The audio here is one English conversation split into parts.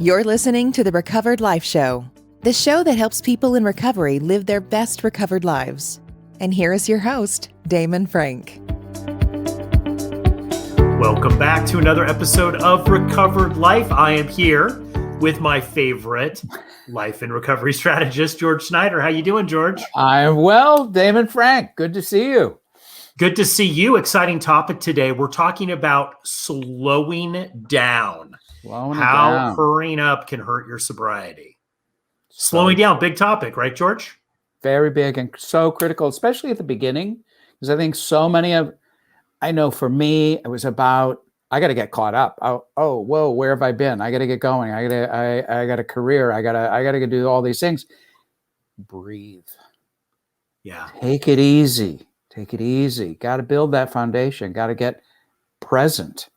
You're listening to the Recovered Life Show, the show that helps people in recovery live their best recovered lives. And here is your host, Damon Frank. Welcome back to another episode of Recovered Life. I am here with my favorite life and recovery strategist, George Snyder. How you doing, George? I'm well, Damon Frank. Good to see you. Good to see you. Exciting topic today. We're talking about slowing down. How hurrying up can hurt your sobriety. Slowing down, big topic, right, George? Very big and so critical, especially at the beginning, because I think I know for me, it was about, I got to get caught up. Whoa, where have I been? I got to get going. I got a career. I got to do all these things. Breathe. Yeah. Take it easy. Got to build that foundation. Got to get present.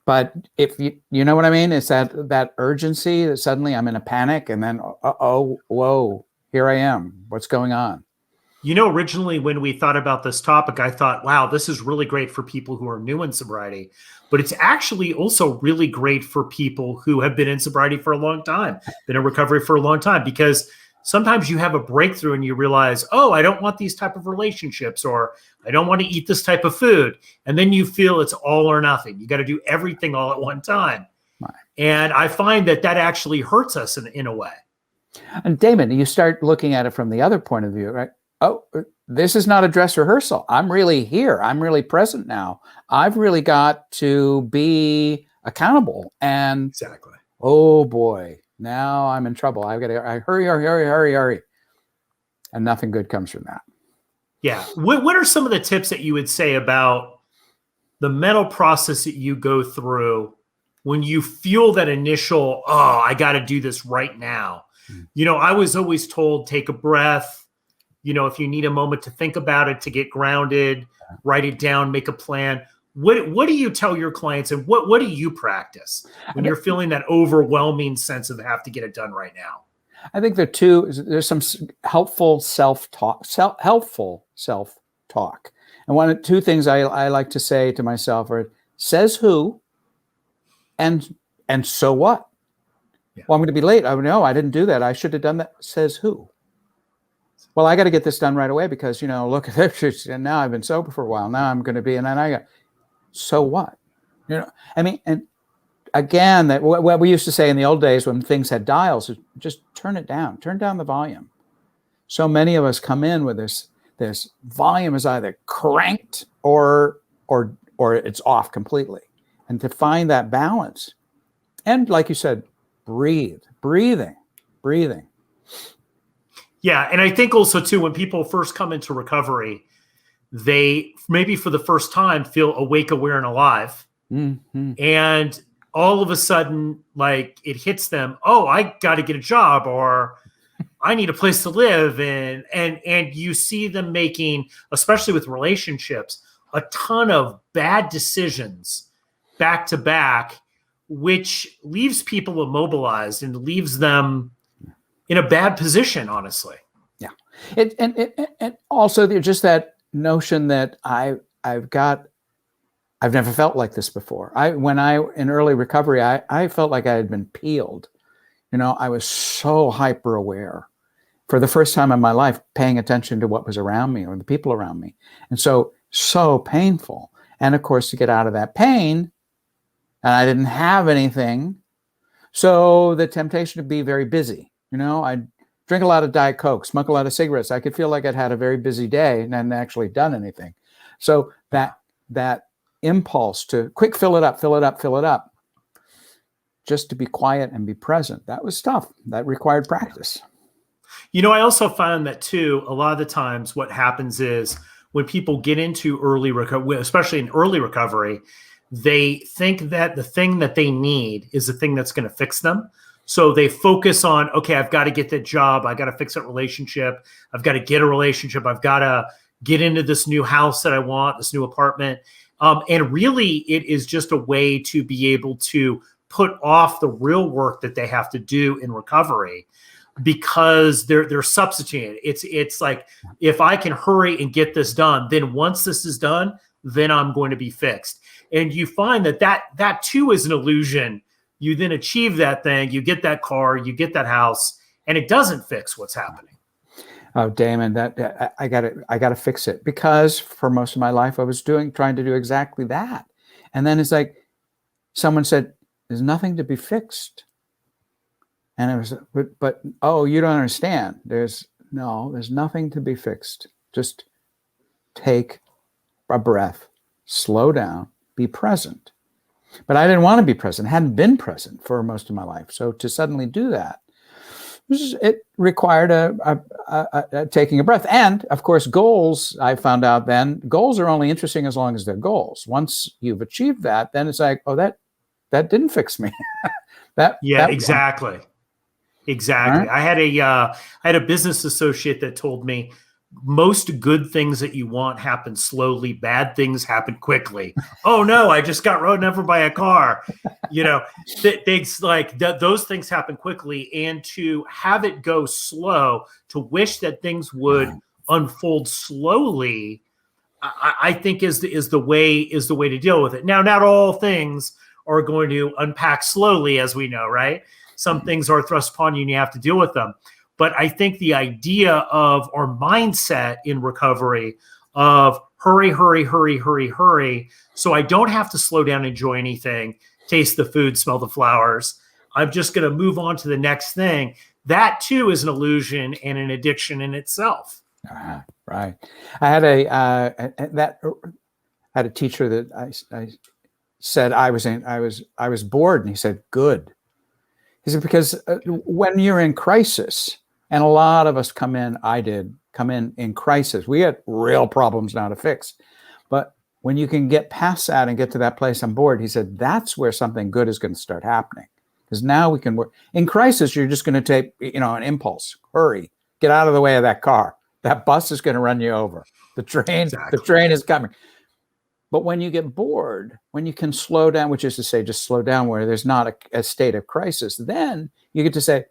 But if you know what I mean, it's that urgency that suddenly I'm in a panic and then, whoa, here I am. What's going on? You know, originally when we thought about this topic, I thought, wow, this is really great for people who are new in sobriety, but it's actually also really great for people who have been in sobriety for a long time, been in recovery for a long time, because sometimes you have a breakthrough and you realize, oh, I don't want these type of relationships, or I don't want to eat this type of food. And then you feel it's all or nothing. You got to do everything all at one time. Right. And I find that actually hurts us in a way. And Damon, you start looking at it from the other point of view, right? Oh, this is not a dress rehearsal. I'm really here. I'm really present now. I've really got to be accountable. And exactly. Oh boy, now I'm in trouble. I hurry. And nothing good comes from that. Yeah. What are some of the tips that you would say about the mental process that you go through when you feel that initial, oh, I got to do this right now? You know, I was always told, take a breath. You know, if you need a moment to think about it, to get grounded, write it down, make a plan. What do you tell your clients, and what do you practice when you're feeling that overwhelming sense of have to get it done right now? I think there's some helpful self-talk. And two things I like to say to myself are, says who, and so what? Yeah. Well, I'm going to be late. Oh no, I didn't do that. I should have done that. Says who? Well, I got to get this done right away because, you know, look at this. And now I've been sober for a while. Now I'm going to be, and then so what? You know, I mean, and again, that what we used to say in the old days when things had dials is just turn it down, turn down the volume. So many of us come in with this volume is either cranked or it's off completely. And to find that balance, and like you said, breathing. Yeah. And I think also too, when people first come into recovery, they maybe for the first time feel awake, aware, and alive. Mm-hmm. And all of a sudden, like it hits them, oh, I got to get a job, or I need a place to live. And you see them making, especially with relationships, a ton of bad decisions back to back, which leaves people immobilized and leaves them in a bad position, honestly. Yeah. And also there's just that notion that I've never felt like this before. In early recovery, I felt like I had been peeled. You know, I was so hyper aware for the first time in my life, paying attention to what was around me or the people around me. And so painful. And of course, to get out of that pain, and I didn't have anything. So the temptation to be very busy, you know, I'd drink a lot of Diet Coke, smoke a lot of cigarettes. I could feel like I'd had a very busy day and hadn't actually done anything. So that impulse to quick fill it up, just to be quiet and be present, that was tough. That required practice. You know, I also found that too, a lot of the times what happens is when people get into early recovery, especially in early recovery, they think that the thing that they need is the thing that's going to fix them. So they focus on, okay, I've got to get that job. I got to fix that relationship. I've got to get a relationship. I've got to get into this new house that I want, this new apartment. And really, it is just a way to be able to put off the real work that they have to do in recovery, because they're substituting it. It's like, if I can hurry and get this done, then once this is done, then I'm going to be fixed. And you find that too is an illusion you then achieve that thing, you get that car, you get that house, and it doesn't fix what's happening. Oh, Damon, that I gotta fix it, because for most of my life I was trying to do exactly that. And then it's like someone said, there's nothing to be fixed. And it was, but oh, you don't understand. There's nothing to be fixed. Just take a breath, slow down, be present. But I didn't want to be present, hadn't been present for most of my life. So to suddenly do that, it required a taking a breath. And of course, goals, I found out then, goals are only interesting as long as they're goals. Once you've achieved that, then it's like, oh, that didn't fix me. Exactly. Right? I had a business associate that told me, most good things that you want happen slowly. Bad things happen quickly. Oh no, I just got run over by a car. Things like those things happen quickly. And to have it go slow, to wish that things would unfold slowly, I think is the way to deal with it. Now, not all things are going to unpack slowly, as we know, right? Some things are thrust upon you and you have to deal with them. But I think the idea of our mindset in recovery of hurry, so I don't have to slow down, enjoy anything, taste the food, smell the flowers. I'm just going to move on to the next thing. That too is an illusion and an addiction in itself. Right. I had a teacher that I said I was bored, and he said, good. He said, because when you're in crisis, and a lot of us come in crisis. We had real problems now to fix. But when you can get past that and get to that place, I'm bored, he said, that's where something good is going to start happening. Because now we can work. In crisis, you're just going to take, an impulse. Hurry, get out of the way of that car. That bus is going to run you over. The train is coming. But when you get bored, when you can slow down, which is to say, just slow down where there's not a state of crisis, then you get to say,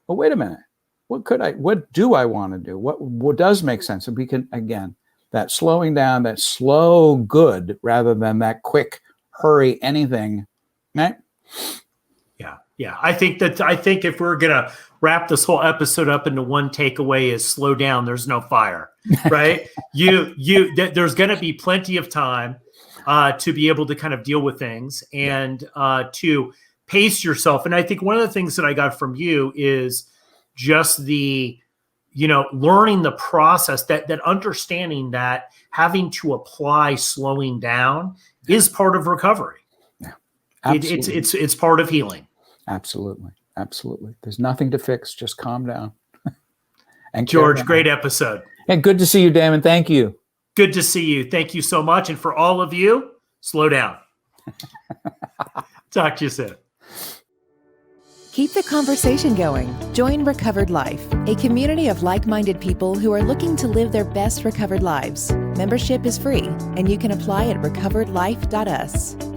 oh, wait a minute. What do I want to do? What does make sense? And we can, again, that slowing down, that slow good rather than that quick hurry anything. Right? Yeah. I think if we're going to wrap this whole episode up into one takeaway is slow down. There's no fire, right? There's going to be plenty of time to be able to kind of deal with things and to pace yourself. And I think one of the things that I got from you is just the, learning the process, that understanding that having to apply slowing down is part of recovery. Yeah, it's part of healing. Absolutely. There's nothing to fix. Just calm down. And George, great episode. And good to see you, Damon. Thank you. Good to see you. Thank you so much. And for all of you, slow down. Talk to you soon. Keep the conversation going. Join Recovered Life, a community of like-minded people who are looking to live their best recovered lives. Membership is free, and you can apply at recoveredlife.us.